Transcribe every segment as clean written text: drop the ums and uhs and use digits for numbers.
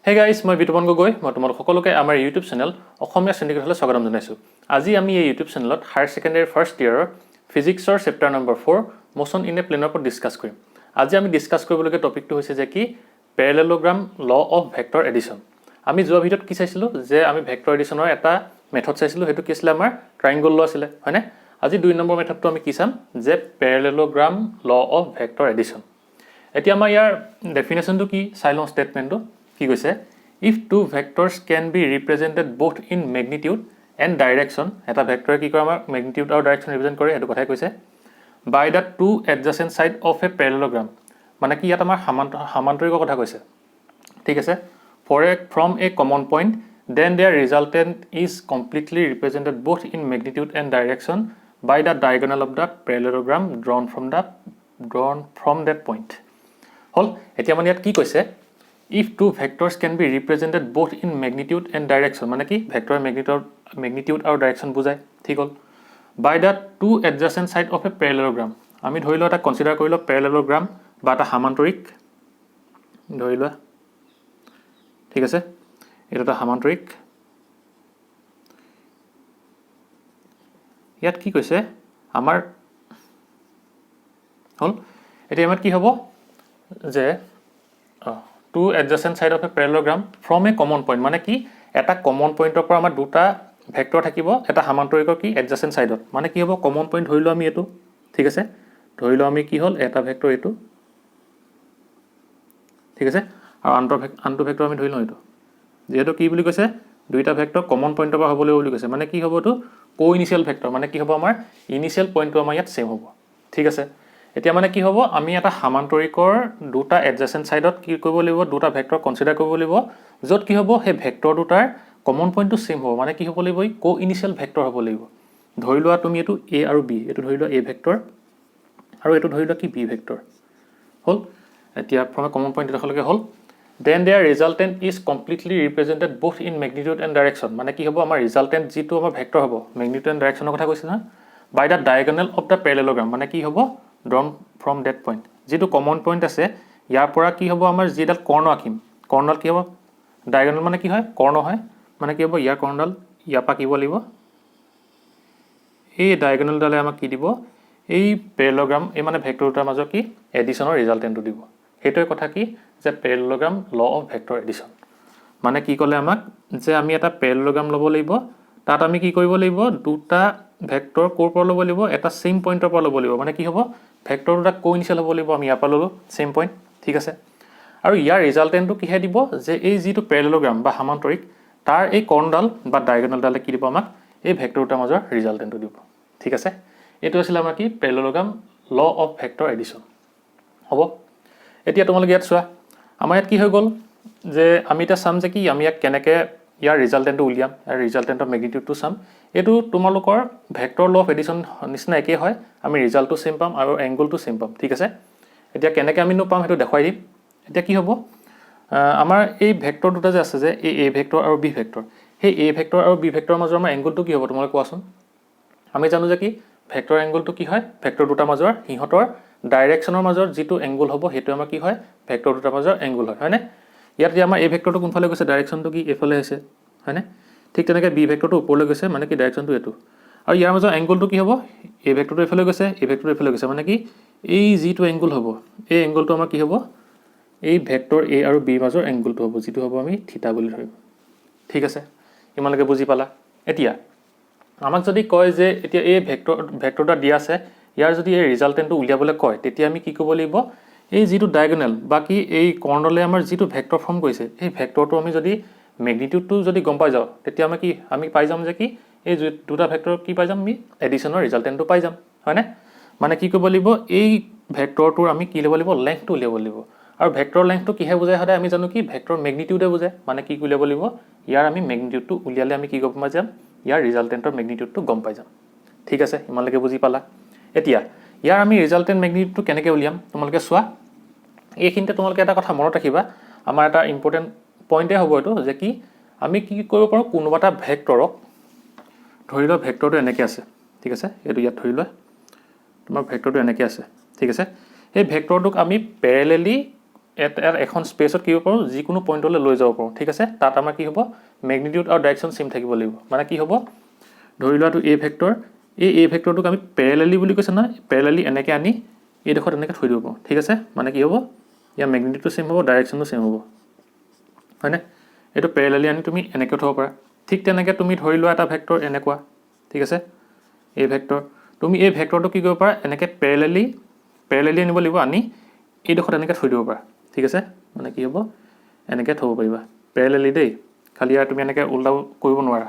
Hey guys, মই বিতুপন গগৈ। মই তোমালোক সকলোকে আমাৰ ইউটিউব চেনেল অসমীয়া শ্ৰেণীকোঠালৈ স্বাগতম জনাইছোঁ। আজি আমি এই ইউটিউব চেনেলত হায়াৰ ছেকেণ্ডেৰী ফাৰ্ষ্ট ইয়েৰৰ ফিজিক্সৰ chapter number 4 motion in a প্লেনৰ ওপৰত ডিছকাছ কৰিম। আজি আমি ডিছকাছ কৰিবলগীয়া টপিকটো হৈছে যে কি পেৰেলেলোগ্ৰাম ল অফ ভেক্টৰ এডিশ্যন। আমি যোৱা ভিডিঅ'ত কি চাইছিলোঁ যে আমি ভেক্টৰ এডিশ্যনৰ এটা মেথড চাইছিলোঁ, সেইটো কি আছিলে আমাৰ ট্ৰাইংগল ল আছিলে, হয়নে? আজি 2 নম্বৰ মেথডটো আমি কি চাম যে পেৰেলেলোগ্ৰাম ল অফ ভেক্টৰ এডিশ্যন। এতিয়া আমাৰ ইয়াৰ ডেফিনেশ্যনটো কি চাই লওঁ। ষ্টেটমেণ্টটো কি কৈছে, if two vectors can be represented both in magnitude and direction, এটা ভেক্টৰে কি কৰে আমাৰ মেগনিটিউড আৰু ডাইৰেকশ্যন ৰিপ্ৰেজেণ্ট কৰে, সেইটো কথাই কৈছে। By the two adjacent side of a parallelogram, মানে কি ইয়াত আমাৰ সামান্তৰিকৰ কথা কৈছে, ঠিক আছে। From a common point then their resultant is completely represented both in magnitude and direction by the diagonal of the parallelogram drawn from that point. হ'ল। এতিয়া মানে ইয়াত কি কৈছে, if two vectors can be represented both in magnitude and direction, মানে কি vector magnitude আৰু direction বুজায়, ঠিক হ'ল। বাই the two adjacent side of a পেৰেলেলোগ্ৰাম, আমি ধৰি লোৱা এটা কনচিডাৰ কৰি লওঁ পেৰেলেলোগ্ৰাম বা এটা সামান্তৰিক ধৰি লোৱা, ঠিক আছে। এইটো এটা সামান্তৰিক। ইয়াত কি কৈছে আমাৰ হ'ল। এতিয়া ইয়াত কি হ'ব যে two adjacent side of a parallelogram from a common point, মানে কি এটা কমন পইণ্টৰ পৰা আমাৰ দুটা ভেক্টৰ থাকিব এটা সামান্তৰিকৰ কি এডজাচেণ্ট ছাইডত, মানে কি হ'ব কমন পইণ্ট ধৰি লওঁ আমি এইটো, ঠিক আছে। ধৰি লওঁ আমি কি হ'ল এটা ভেক্টৰ এইটো, ঠিক আছে, আৰু আনটো ভেক্টৰ আমি ধৰি লওঁ এইটো। যিহেতু কি বুলি কৈছে দুইটা ভেক্টৰ কমন পইণ্টৰ পৰা হ'ব লাগিব বুলি কৈছে, মানে কি হ'ব এইটো কো ইনিচিয়েল ভেক্টৰ, মানে কি হ'ব আমাৰ ইনিচিয়েল পইণ্টটো আমাৰ ইয়াত ছেম হ'ব, ঠিক আছে। এতিয়া মানে কি হ'ব, আমি এটা সামান্তৰিকৰ দুটা এডজাচেণ্ট ছাইডত কি কৰিব লাগিব, দুটা ভেক্টৰ কনচিডাৰ কৰিব লাগিব, য'ত কি হ'ব সেই ভেক্টৰ দুটাৰ কমন পইণ্টটো ছেম হ'ব, মানে কি হ'ব লাগিব এই কো ইনিচিয়েল ভেক্টৰ হ'ব লাগিব। ধৰি লোৱা তুমি এইটো এ আৰু বি, এইটো ধৰি লোৱা এ ভেক্টৰ আৰু এইটো ধৰি লোৱা কি বি ভেক্টৰ, হ'ল। এতিয়া ফ্ৰম এ কমন পইণ্ট এডোখৰলৈকে হ'ল। Then their resultant is completely represented both in magnitude and direction, মানে কি হ'ব আমাৰ ৰিজাল্টেণ্ট যিটো আমাৰ ভেক্টৰ হ'ব মেগনিটিউড এণ্ড ডাইৰেকশ্যনৰ কথা কৈছে নহয়। বাই দ্য ডায়েগনেল অফ দ্য পেৰেলেলোগ্ৰাম, মানে কি হ'ব ড্ৰন ফ্ৰম ডেট পইণ্ট, যিটো কমন পইণ্ট আছে ইয়াৰ পৰা কি হ'ব আমাৰ যিডাল কৰ্ণ আঁকিম, কৰ্ণডাল কি হ'ব ডায়েগনেল, মানে কি হয় কৰ্ণ হয়, মানে কি হ'ব ইয়াৰ কৰ্ণডাল ইয়াৰ পৰা কিব লাগিব, এই ডায়েগনেলডালে আমাক কি দিব এই পেৰেলেলোগ্ৰাম, এই মানে ভেক্টৰ দুটাৰ মাজৰ কি এডিশ্যনৰ ৰিজাল্টেণ্টটো দিব। সেইটোৱে কথা কি যে পেৰেলেলোগ্ৰাম ল অফ ভেক্টৰ এডিশ্যন, মানে কি ক'লে আমাক যে আমি এটা পেৰেলেলোগ্ৰাম ল'ব লাগিব, তাত আমি কি কৰিব লাগিব দুটা ভেক্টৰ ক'ৰ পৰা ল'ব লাগিব এটা ছেম পইণ্টৰ পৰা ল'ব লাগিব, মানে কি হ'ব ভেক্টৰ দুটা কো ইনিচিয়েল হ'ব লাগিব, আমি ইয়াৰ পৰা ল'লোঁ ছেম পইণ্ট, ঠিক আছে। আৰু ইয়াৰ ৰিজাল্টেণ্টটো কিহে দিব যে এই যিটো পেৰেলেলোগ্ৰাম বা সামান্তৰিক তাৰ এই কৰ্ণডাল বা ডায়েগনেলডালে কি দিব আমাক এই ভেক্টৰ দুটাৰ মাজৰ ৰিজাল্টেণ্টটো দিব, ঠিক আছে। এইটো আছিলে আমাৰ কি পেৰেলেলোগ্ৰাম ল অফ ভেক্টৰ এডিশ্যন, হ'ব। এতিয়া তোমালোকে ইয়াত চোৱা, আমাৰ ইয়াত কি হৈ গ'ল যে আমি এতিয়া চাম যে কি আমি ইয়াক কেনেকৈ ইয়াৰ ৰিজাল্টেণ্টটো উলিয়াম, ইয়াৰ ৰিজাল্টেণ্টৰ মেগনিটিউডটো চাম। এইটো তোমালোকৰ ভেক্টৰ ল অফ এডিশ্যন নিচিনা একেই হয়, আমি ৰিজাল্টটো ছেম পাম আৰু এংগলটো ছেম পাম, ঠিক আছে। এতিয়া কেনেকৈ আমিনো পাম সেইটো দেখুৱাই দিম। এতিয়া কি হ'ব আমাৰ এই ভেক্টৰ দুটা যে আছে যে এই এ ভেক্টৰ আৰু বি ভেক্টৰ, সেই এ ভেক্টৰ আৰু বি ভেক্টৰৰ মাজৰ আমাৰ এংগলটো কি হ'ব তোমালোকে কোৱাচোন। আমি জানো যে কি ভেক্টৰ এংগলটো কি হয় ভেক্টৰ দুটাৰ মাজৰ সিহঁতৰ ডাইৰেকশ্যনৰ মাজৰ যিটো এংগল হ'ব সেইটো আমাৰ কি হয় ভেক্টৰ দুটাৰ মাজৰ এংগল হয়, হয়নে। ইয়াত যে আমাৰ এই ভেক্টৰটো কোনফালে গৈছে ডাইৰেকশ্যনটো কি এইফালে হৈছে, হয়নে। ঠিক তেনেকৈ বি ভেক্টৰটো ওপৰলৈ গৈছে, মানে কি ডাইৰেকশ্যনটো এইটো, আৰু ইয়াৰ মাজৰ এংগলটো কি হ'ব এই ভেক্টৰটো এইফালে গৈছে এই ভেক্টৰটো এইফালে গৈছে, মানে কি এই যিটো এংগল হ'ব এই এংগলটো আমাৰ কি হ'ব এই ভেক্টৰ এ আৰু বিৰ মাজৰ এংগলটো হ'ব, যিটো হ'ব আমি থিতা বুলি ধৰিম, ঠিক আছে। ইমানলৈকে বুজি পালা। এতিয়া আমাক যদি কয় যে এতিয়া এই ভেক্টৰ দুটা দিয়া আছে, ইয়াৰ যদি এই ৰিজাল্টেণ্টটো উলিয়াবলৈ কয় তেতিয়া আমি কি কৰিব লাগিব এই যিটো ডায়েগনেল বা কি এই কৰ্ণডালে আমাৰ যিটো ভেক্টৰ ফৰ্ম কৰিছে এই ভেক্টৰটো আমি যদি মেগনিটিউডটো যদি গম পাই যাওঁ তেতিয়া আমি পাই যাম যে কি এই দুটা ভেক্টৰ কি পাই যাম আমি এডিশ্যনৰ ৰিজাল্টেণ্টটো পাই যাম, হয়নে। মানে কি কৰিব লাগিব এই ভেক্টৰটোৰ আমি কি ল'ব লাগিব লেংথটো উলিয়াব লাগিব, আৰু ভেক্টৰ লেংথটো কিহে বুজায় সদায় আমি জানো কি ভেক্টৰ মেগনিটিউডে বুজায়, মানে কি উলিয়াব লাগিব ইয়াৰ আমি মেগনিটিউডটো উলিয়ালে আমি কি গম পাই যাম ইয়াৰ ৰিজাল্টেণ্টৰ মেগনিটিউডটো গম পাই যাম, ঠিক আছে। ইমানলৈকে বুজি পালা। এতিয়া ইয়াৰ আমি ৰিজাল্টেণ্ট মেগনিটিউডটো কেনেকৈ উলিয়াম তোমালোকে চোৱা। এইখিনিতে তোমালোকে এটা কথা মনত ৰাখিবা, আমাৰ এটা ইম্পৰ্টেণ্ট পইণ্টেই হ'ব এইটো যে কি আমি কি কৰিব পাৰোঁ কোনোবা এটা ভেক্টৰক ধৰি লোৱা ভেক্টৰটো এনেকৈ আছে, ঠিক আছে। এইটো ইয়াত ধৰি লোৱা তোমাৰ ভেক্টৰটো এনেকৈ আছে, ঠিক আছে। সেই ভেক্টৰটোক আমি পেৰেলেলি এখন স্পেচত কি হ'ব পাৰোঁ যিকোনো পইণ্টলৈ লৈ যাব পাৰোঁ ঠিক আছে তাত আমাৰ কি হ'ব মেগনিটিউড আৰু ডাইৰেকশ্যন চেম থাকিব লাগিব মানে কি হ'ব ধৰি লোৱাটো এ ভেক্টৰ এই ভেক্টৰটোক আমি পেৰেলেলি বুলি কৈছে নহয় পেৰেলেলি এনেকৈ আনি এইডোখৰত এনেকৈ থৈ দিব পাৰোঁ ঠিক আছে মানে কি হ'ব ইয়াৰ মেগনিটিউডটো চেম হ'ব ডাইৰেকশ্যনটো চেম হ'ব হয়নে এইটো পেৰেলেলি আনি তুমি এনেকৈ থ'ব পাৰা ঠিক তেনেকৈ তুমি ধৰি লোৱা এটা ভেক্টৰ এনেকুৱা ঠিক আছে এই ভেক্টৰ তুমি এই ভেক্টৰটো কি কৰিব পাৰা এনেকৈ পেৰেলেলি আনিব লাগিব আনি এইডোখৰত এনেকৈ থৈ দিব পাৰা ঠিক আছে মানে কি হ'ব এনেকৈ থ'ব পাৰিবা পেৰেলেলি দেই খালি আৰু তুমি এনেকৈ উল্টাও কৰিব নোৱাৰা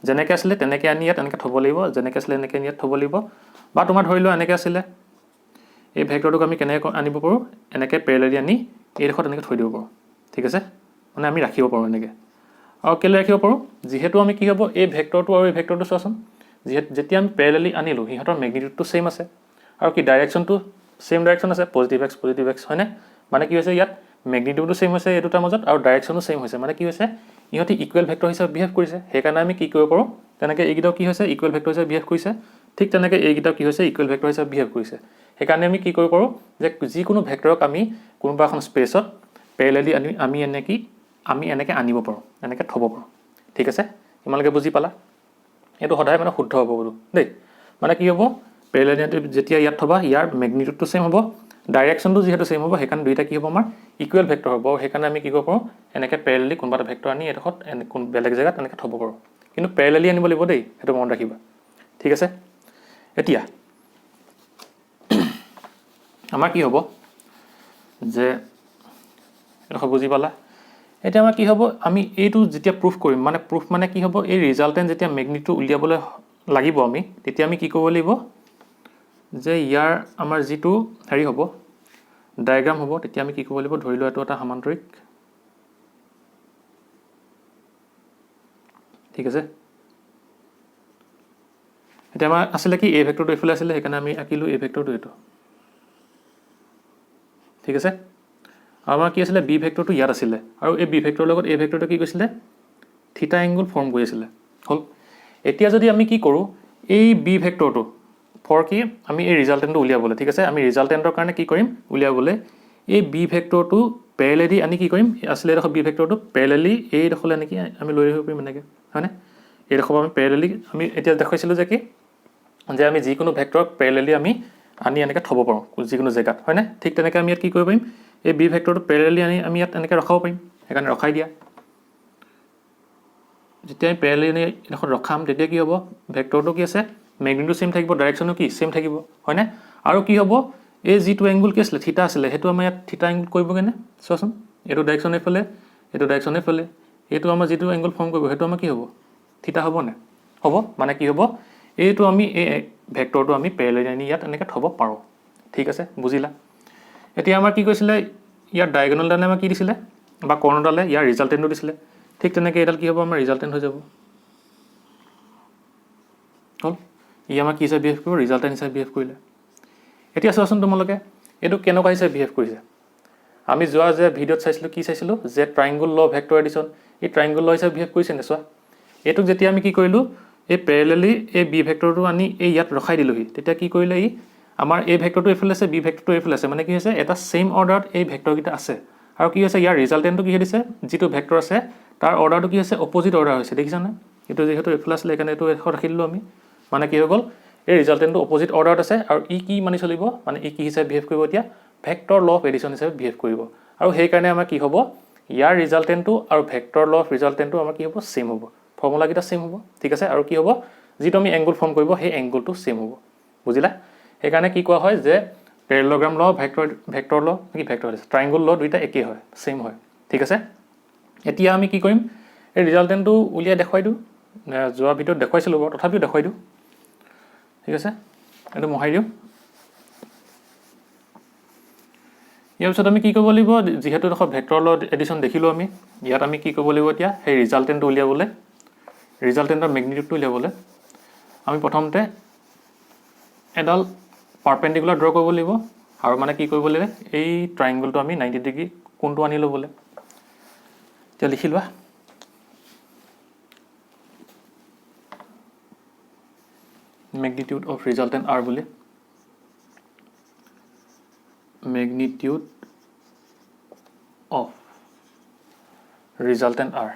যেনেকৈ আছিলে তেনেকৈ আনি ইয়াত এনেকৈ থ'ব লাগিব যেনেকৈ আছিলে এনেকৈ ইয়াত থ'ব লাগিব বা তোমাৰ ধৰি লোৱা এনেকৈ আছিলে এই ভেক্টৰটোক আমি কেনেকৈ আনিব পাৰোঁ এনেকৈ পেৰেলেলি আনি এইডোখৰত এনেকৈ থৈ দিব পাৰোঁ ঠিক আছে মানে আমি ৰাখিব পাৰোঁ এনেকৈ আৰু কেলৈ ৰাখিব পাৰোঁ যিহেতু আমি কি হ'ব এই ভেক্টৰটো আৰু এই ভেক্টৰটো চোৱাচোন যেতিয়া আমি পেৰেলেলি আনিলোঁ সিহঁতৰ মেগনিটিউডটো চেম আছে আৰু কি ডাইৰেকশ্যনটো চেম ডাইৰেকশ্যন আছে পজিটিভ এক্স হয়নে মানে কি হৈছে ইয়াত মেগনিটিউডটো চেম হৈছে এই দুটাৰ মাজত আৰু ডাইৰেকশ্যনো চেম হৈছে মানে কি হৈছে ইহঁতি ইকুৱেল ভেক্টৰ হিচাপে বিহেভ কৰিছে সেইকাৰণে আমি কি কৰিব পাৰোঁ তেনেকৈ এইকেইটাও কি হৈছে ইকুৱেল ভেক্টৰ হিচাপে বিহেভ কৰিছে ঠিক তেনেকৈ এইকেইটাও কি হৈছে ইকুৱেল ভেক্টৰ হিচাপে বিহেভ কৰিছে সেইকাৰণে আমি কি কৰিব পাৰোঁ যে যিকোনো ভেক্টৰক আমি কোনোবা এখন স্পেচত পেৰেলেলি আমি এনেকৈ আনিব পাৰোঁ এনেকৈ থ'ব পাৰোঁ ঠিক আছে তোমালোকে বুজি পালা এইটো সদায় মানে শুদ্ধ হ'ব বোলো দেই মানে কি হ'ব পেৰেলেলি যেতিয়া ইয়াত থ'বা ইয়াৰ মেগনিটিউডটো চেম হ'ব ডাইৰেকশ্যনটো যিহেতু চেম হ'ব সেইকাৰণে দুইটা কি হ'ব আমাৰ ইকুৱেল ভেক্টৰ হ'ব সেইকাৰণে আমি কি কৰিব পাৰোঁ এনেকৈ পেৰেলেলি কোনোবা এটা ভেক্টৰ আনি এডোখৰত বেলেগ জেগাত এনেকৈ থ'ব পাৰোঁ কিন্তু পেৰেলেলি আনিব লাগিব দেই সেইটো মনত ৰাখিবা ঠিক আছে এতিয়া আমাৰ কি হ'ব যে এডোখৰ বুজি পালা এতিয়া আমাৰ কি হ'ব আমি এইটো যেতিয়া প্ৰুফ কৰিম মানে প্ৰুফ মানে কি হ'ব এই ৰিজাল্টেণ্ট যেতিয়া মেগনিটিউড উলিয়াবলৈ লাগিব আমি তেতিয়া আমি কি কৰিব লাগিব যে ইয়াৰ আমাৰ যিটো হেৰি হ'ব ডায়েগ্ৰাম হ'ব তেতিয়া আমি কি কৰিব লাগিব ধৰি লোৱা এইটো এটা সমান্তৰিক ঠিক আছে এতিয়া আমাৰ আছিলে কি এই ভেক্টৰটো এইফালে আছিলে সেইকাৰণে আমি আঁকিলোঁ এই ভেক্টৰটো এইটো ঠিক আছে আৰু আমাৰ কি আছিলে বি ভেক্টৰটো ইয়াত আছিলে আৰু এই বি ভেক্টৰৰ লগত এই ভেক্টৰটো কি কৈছিলে থিটা এংগুল ফৰ্ম কৰি আছিলে হ'ল এতিয়া যদি আমি কি কৰোঁ এই বি ভেক্টৰটো ফৰ কি আমি এই ৰিজাল্টেণ্টটো উলিয়াবলৈ ঠিক আছে আমি ৰিজাল্টেণ্টৰ কাৰণে কি কৰিম উলিয়াবলৈ এই বি ভেক্টৰটো পেৰেলেলি আনি কি কৰিম আছিলে এইডোখৰ বি ভেক্টৰটো পেৰেলেলি এইডোখৰলৈ এনেকৈ আমি লৈ আহিব পাৰিম এনেকৈ হয়নে এইডোখৰ আমি পেৰেলেলি আমি এতিয়া দেখুৱাইছিলোঁ যে কি যে আমি যিকোনো ভেক্টৰক পেৰেলেলি আমি আনি এনেকৈ থ'ব পাৰোঁ যিকোনো জেগাত হয়নে ঠিক তেনেকৈ আমি ইয়াত কি কৰিব পাৰিম এই বি ভেক্টৰটো পেৰেলেলি আনি আমি ইয়াত এনেকৈ ৰখাব পাৰিম সেইকাৰণে ৰখাই দিয়া যেতিয়া আমি পেৰেলেলি আনি এইডোখৰত ৰখাম তেতিয়া কি হ'ব ভেক্টৰটো কি আছে মেগনিটিউড চেম থাকিব ডাইৰেকশ্যনো কি চেম থাকিব হয়নে আৰু কি হ'ব এই যিটো এংগুল কি আছিলে থিটা আছিলে সেইটো আমাৰ ইয়াত থিটা এংগুল কৰিবগৈনে চোৱাচোন এইটো ডাইৰেকশ্যন এইফালে এইটো ডাইৰেকশ্যন এইফালে এইটো আমাৰ যিটো এংগুল ফৰ্ম কৰিব সেইটো আমাৰ কি হ'ব থিটা হ'বনে হ'ব মানে কি হ'ব এইটো আমি এই ভেক্টৰটো আমি পেৰেলেলি আনি ইয়াত এনেকৈ থ'ব পাৰোঁ ঠিক আছে বুজিলা এতিয়া আমাৰ কি কৈছিলে ইয়াৰ ডায়েগনেলডালে আমাক কি দিছিলে বা কৰ্ণডালে ইয়াৰ ৰিজাল্টেণ্টটো দিছিলে ঠিক তেনেকৈ এইডাল কি হ'ব আমাৰ ৰিজাল্টেণ্ট হৈ যাব হ'ল ই আমাক কি হিচাপে বিহেভ কৰিব ৰিজাল্টেণ্ট হিচাপে বিহেভ কৰিলে এতিয়া চোৱাচোন তোমালোকে এইটো কেনেকুৱা হিচাপে বিহেভ কৰিছে আমি যোৱা যে ভিডিঅ'ত চাইছিলোঁ যে ট্ৰাইংগুল ল ভেক্টৰ এডিশ্যন এই ট্ৰাইংগুল ল হিচাপে বিহেভ কৰিছে নে চোৱা এইটোক যেতিয়া আমি কি কৰিলোঁ এই পেৰেলেলি এই বি ভেক্টৰটো আনি এই ইয়াত ৰখাই দিলোঁহি তেতিয়া কি কৰিলে ই আমাৰ এই ভেক্টৰটো এইফালে আছে বি ভেক্টৰটো এইফালে আছে মানে কি হৈছে এটা ছেইম অৰ্ডাৰত এই ভেক্টৰকেইটা আছে আৰু কি হৈছে ইয়াৰ ৰিজাল্টেণ্টটো কি দিছে যিটো ভেক্টৰ আছে তাৰ অৰ্ডাৰটো কি হৈছে অপজিট অৰ্ডাৰ হৈছে দেখিছানে এইটো যিহেতু এইফালে আছিলে সেইকাৰণে এইটো এডোখৰ ৰাখি দিলোঁ আমি মানে কি হৈ গ'ল এই ৰিজাল্টেণ্টটো অপজিট অৰ্ডাৰত আছে আৰু ই কি মানি চলিব মানে ই কি হিচাপে বিহেভ কৰিব এতিয়া ভেক্টৰ ল অফ এডিশ্যন হিচাপে বিহেভ কৰিব আৰু সেইকাৰণে আমাৰ কি হ'ব ইয়াৰ ৰিজাল্টেণ্টটো আৰু ভেক্টৰ ল অফ ৰিজাল্টেণ্টটো আমাৰ কি হ'ব ছেম হ'ব ফৰ্মুলাকেইটা ছেম হ'ব ঠিক আছে আৰু কি হ'ব যিটো আমি এংগুল ফৰ্ম কৰিব সেই এংগুলটো ছেম হ'ব বুজিলা সেইকাৰণে কি কোৱা হয় যে পেৰেলগ্ৰাম ল ভেক্টৰ ল কি ভেক্টৰ ট্ৰাইংগুল ল দুইটা একেই হয় ছেম হয় ঠিক আছে এতিয়া আমি কি কৰিম এই ৰিজাল্টেণ্টটো উলিয়াই দেখুৱাই দিওঁ যোৱা ভিডিঅ'ত দেখুৱাইছিলোঁ বাৰু তথাপিও দেখুৱাই দিওঁ ঠিক আছে এইটো মোহাৰি দিওঁ ইয়াৰ পিছত আমি কি কৰিব লাগিব যিহেতু এডোখৰ ভেক্টৰ ল এডিশ্যন দেখিলোঁ আমি ইয়াত আমি কি কৰিব লাগিব এতিয়া সেই ৰিজাল্টেণ্টটো উলিয়াবলৈ ৰিজাল্টেণ্টৰ মেগনিটিউডটো উলিয়াবলৈ আমি প্ৰথমতে এডাল পাৰপেণ্ডিকুলাৰ ড্ৰ কৰিব লাগিব আৰু মানে কি কৰিব লাগিব এই ট্ৰাইংগুলটো আমি 90 ডিগ্ৰী কোণটো আনি ল'বলৈ এতিয়া লিখি লোৱা মেগনিটিউড অফ ৰিজাল্টেণ্ট আৰ বুলি মেগনিটিউড ৰিজাল্টেণ্ট R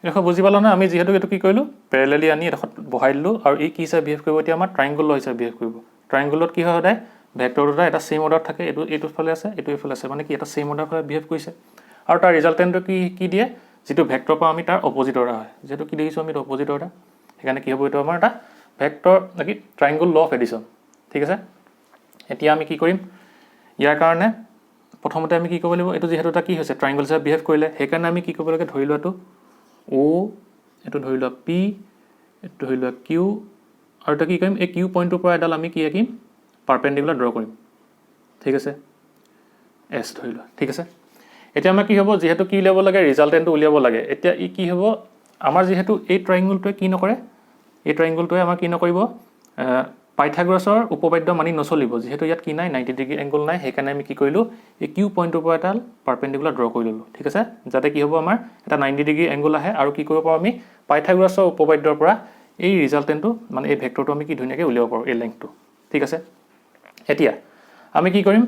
দেখো বুজি পালো না আমি যেহেতু এটো কি কৰিলো প্যাৰালেলি আনি এডখত বহাই দিলো আৰু এই কি হিচাপে বিহেভ কৰিব এতিয়া আমাৰ ট্ৰায়াঙ্গল হিচাপে বিহেভ কৰিব ট্ৰায়াঙ্গলত কি হয় সদায় ভেক্টৰ দুটা এটা সেম অৰ্ডাৰ থাকে এটো ফালে আছে এটো ফালে আছে মানে কি এটা সেম অৰ্ডাৰ ফালে বিহেভ কৰিছে আৰু তাৰ ৰিজাল্টেণ্টটো কি দিয়ে যেটো ভেক্টৰ পাও আমি তাৰ অপোজিট অৰ্ডাৰ হয় যেটো কি দেখিছো আমি অপোজিট অৰ্ডাৰ সেইকাৰণে কি হ'ব এটো আমাৰ এটা ভেক্টৰ নাকি ট্ৰায়াঙ্গল ল অফ এডিশন ঠিক আছে এতিয়া আমি কি কৰিম ইয়াৰ কাৰণে প্ৰথমতে আমি কি কৰিব লাগিব এটো যেহেতু এটা কি হৈছে ট্ৰায়াঙ্গল হিচাপে বিহেভ কৰিলে সেইকাৰণে আমি কি কৰিব লাগে ধৰি লোৱাটো O এটো ধৰি লোৱা P এটো ধৰি লোৱা Q আৰু এটা কি কৰিম এই Q পইণ্টৰ পৰা এডাল আমি কি আঁকিম পাৰপেণ্ডিকুলাৰ ড্ৰ কৰিম ঠিক আছে S ধৰি লোৱা ঠিক আছে এতিয়া আমাৰ কি হ'ব যেহেতু কি উলিয়াব লাগে ৰিজাল্টেণ্টটো উলিয়াব লাগে এতিয়া ই কি হ'ব আমাৰ যেহেতু এই ট্ৰায়াঙ্গলটোৱে কি নকৰে এই ট্ৰায়াঙ্গলটোৱে আমাৰ কি নকৰিব পাইথাগোৰাছৰ উপপাদ্য মানি নচলিব যেহেতু ইয়াত কি নাই 90 ডিগ্ৰী এংগল নাই সেইকাৰণে আমি কি কৰিলো এই Q পইণ্টৰ পৰা এডাল পাৰপেণ্ডিকুলাৰ ড্ৰ কৰি ললো ঠিক আছে যাতে কি হ'ব আমাৰ এটা 90 ডিগ্ৰী এংগল আহে আৰু কি কৰিব পাৰো আমি পাইথাগোৰাছৰ উপপাদ্যৰ পৰা এই ৰিজাল্টেণ্টটো মানে এই ভেক্টৰটো আমি কি ধুনীয়াকৈ উলিয়াব পাৰো এই লেংথটো ঠিক আছে এতিয়া আমি কি কৰিম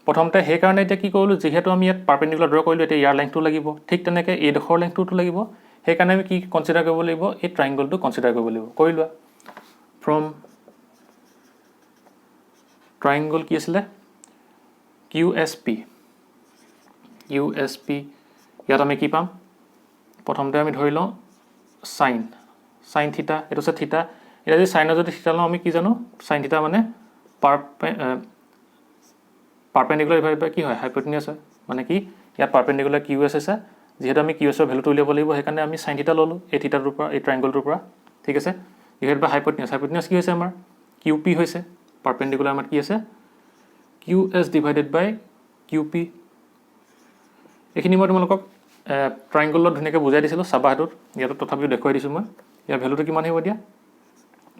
প্ৰথমতে সেই কাৰণে এতিয়া কি কৰিলো যেহেতু আমি ইয়াত পাৰপেণ্ডিকুলাৰ ড্ৰ কৰিলো এতিয়া ইয়াৰ লেংথটো লাগিব ঠিক তেনেকৈ এই ডখৰ লেংথটো লাগিব সেইকাৰণে আমি কি কনসিডাৰ কৰিব লাগিব এই ট্ৰায়াঙ্গলটো কনসিডাৰ কৰিব লাগিব কৰি লোৱা ফ্ৰম ট্ৰায়াঙ্গল কি আছিলে QSP ইয়াত আমি কি পাম প্ৰথমতে আমি ধৰি লওঁ sin থিটা এটো আছে থিটা এটা যদি সাইনৰ যদি থিটা লওঁ আমি কি জানো sin থিটা মানে পাৰপেণ্ডিকুলাৰ ডিভাইডেড বাই কি হয় হাইপোটেনিয়াছ হয় মানে কি ইয়াত পাৰপেণ্ডিকুলাৰ QS আছে যেহেতু আমি QS ৰ ভ্যালুটো উলিয়াব লাগিব সেইকাৰণে আমি sin থিটা ললো এই থিটাটোৰ পৰা এই ট্ৰায়াঙ্গলটোৰ পৰা ঠিক আছে ডিভাইডেড বাই হাইপোটেনিয়াছ কি হৈছে আমাৰ QP হৈছে পাৰপেণ্ডিকুলাৰ আমাৰ কি আছে QS divided by QP এখিনি মই তোমালোকক ট্ৰায়াঙ্গলত ধুনীয়াকৈ বুজাই দিছিলো চাবা হেতুত ইয়াত তথাপিও দেখুৱাই দিছো মই ইয়াৰ ভ্যালুটো কিমান আহিব দিয়া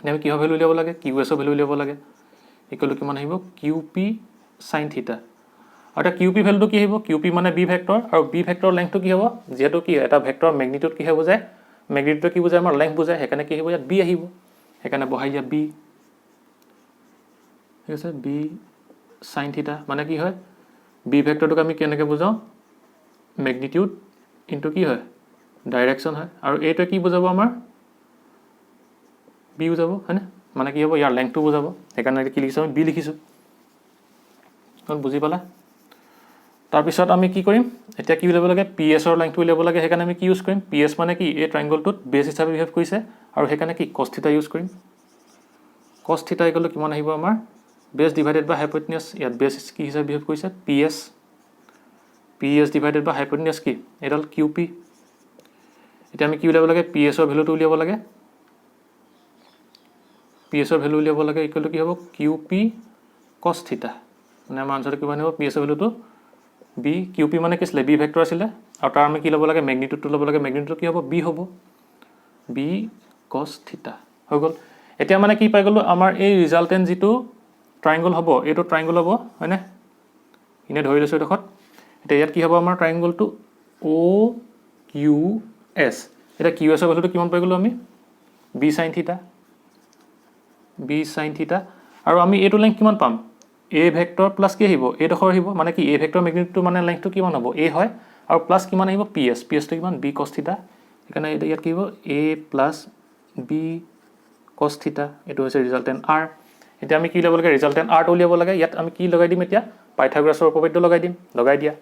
আমি কিহৰ ভ্যালু উলিয়াব লাগে QS ৰ ভ্যালু উলিয়াব লাগে ইকুৱেল কিমান আহিব QP sin থিটা আৰু এটা QP ভ্যালুটো কি আহিব QP মানে B ভেক্টৰ আৰু B ভেক্টৰৰ লেংথটো কি হ'ব যেহেতু কি এটা ভেক্টৰৰ ম্যাগনিটিউড কি হ'ব যায় ম্যাগনিটিউড কি বুজায় আমাৰ লেংথ বুজায় সেইকাৰণে কি হ'ব ইয়াত B আহিব সেইকাৰণে বহাই দিয়া B ঠিক আছে B sin থিটা মানে কি হয় B ভেক্টৰটোক আমি কেনেকৈ বুজাও ম্যাগনিটিউড ইনটু কি হয় ডাইৰেকশন হয় আৰু এইটো কি বুজাব আমাৰ B বুজাব হয়নে মানে কি হ'ব ইয়াৰ লেংথটো বুজাব সেইকাৰণে কি লিখিছো আমি B লিখিছো তোমৰা বুজি পালা তাৰ পিছত আমি কি কৰিম এতিয়া কি উলিয়াব লাগে PS ৰ লেংথটো উলিয়াব লাগে সেইকাৰণে আমি কি ইউজ কৰিম PS মানে কি এই ট্ৰায়াঙ্গলটোত বেস হিচাপে বিহেভ কৰিছে আৰু সেইকাৰণে কি cos থিটা ইউজ কৰিম cos থিটা ইকুৱেল কিমান আহিব আমাৰ base divided by hypotenuse ইয়াত base কি হিচাপে বিহেভ কৰিছে PS divided by hypotenuse কি এডাল QP এটা আমি কি উলিয়াব লাগে PS ৰ ভ্যালুটো উলিয়াব লাগে PS ৰ ভ্যালু উলিয়াব লাগে ইকুৱেল কি হ'ব QP cos থিটা মানে আমাৰ আনসাৰটো কিমান হ'ব PS ৰ ভ্যালুটো B QP মানে কি আছিল B ভেক্টৰ আছিল আৰু তাৰ আমি কি ল'ব লাগে ম্যাগনিটিউডটো ল'ব লাগে ম্যাগনিটিউড কি হ'ব B হ'ব B cos থিটা হৈ গ'ল এতিয়া মানে কি পাই গলো আমাৰ এই ৰিজাল্টেন্ট যেটো ট্ৰায়াঙ্গল হ'ব এটো ট্ৰায়াঙ্গল হ'ব হয়নে ইনে ধৰি লৈছো দেখত এটা ইয়াত কি হ'ব আমাৰ ট্ৰায়াঙ্গলটো OQS এটা QS ৰ ভ্যালুটো কিমান পাই গলো আমি B sin থিটা আৰু আমি এটো লেংথ কিমান পাম A ভেক্টৰ প্লাস কি আহিব এ ডখৰ আহিব মানে কি A ভেক্টৰ ম্যাগনিটিউডটো মানে লেংথটো কিমান হ'ব A হয় আৰু প্লাস কিমান আহিব PS টো কিমান B cos থিটা এখানে ইয়াত কি হ'ব A plus B cos থিটা এটো হৈছে ৰিজাল্টেন্ট R এতিয়া আমি কি উলিয়াব লাগে ৰিজাল্টেন্ট R টো উলিয়াব লাগে ইয়াত আমি কি লগাই দিম এতিয়া পাইথাগোৰাছৰ উপপাদ্য লগাই দিয়া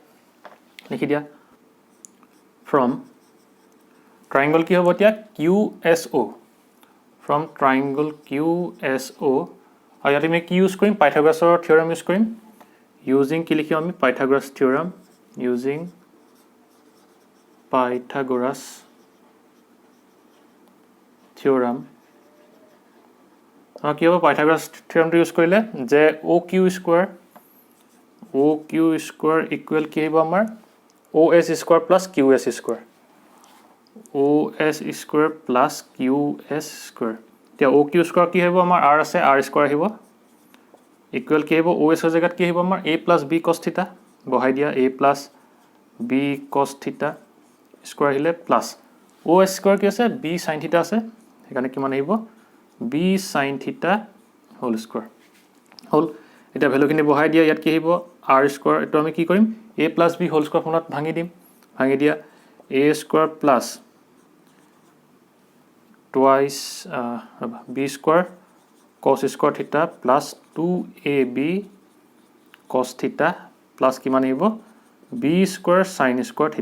লিখি দিয়া from triangle কি হ'ব এতিয়া QSO from triangle QSO আৰু ইয়াত আমি কি ইউজ কৰিম পাইথাগোৰাছৰ থিওৰাম ইউজ কৰিম using কি লিখিম আমি পাইথাগোৰাছ থিওৰাম using Pythagoras theorem কি হ'ব পাইথাগোৰাছ থিওৰামটো ইউজ কৰিলে যে OQ স্কয়াৰ ইকুৱেল কি হ'ব আমাৰ OS square plus QS square OS square plus QS square এতিয়া OQ স্কয়াৰ কি হ'ব আমাৰ R আছে R স্কয়াৰ আহিব ইকুৱেল কি হ'ব OS ৰ জায়গাত কি হ'ব আমাৰ A plus B cos থিটা বহাই দিয়া A plus B cos থিটা স্কয়াৰ আহিলে প্লাস OS স্কয়াৰ কি আছে B sin থিটা আছে সেইকাৰণে কিমান আহিব b sin θ হোল স্কয়ার হল এটা ভ্যালুখিনি বহাই দিয়া ইয়াত কি আহিব r স্কয়ার এটো আমি কি কৰিম a + b হোল স্কয়াৰ ফৰ্মুলাত ভাঙি দিম ভাঙি দিয়া a square plus twice b square cos square θ plus 2ab cos θ plus কিমান আহিব b স্কয়ার sin স্কয়ার θ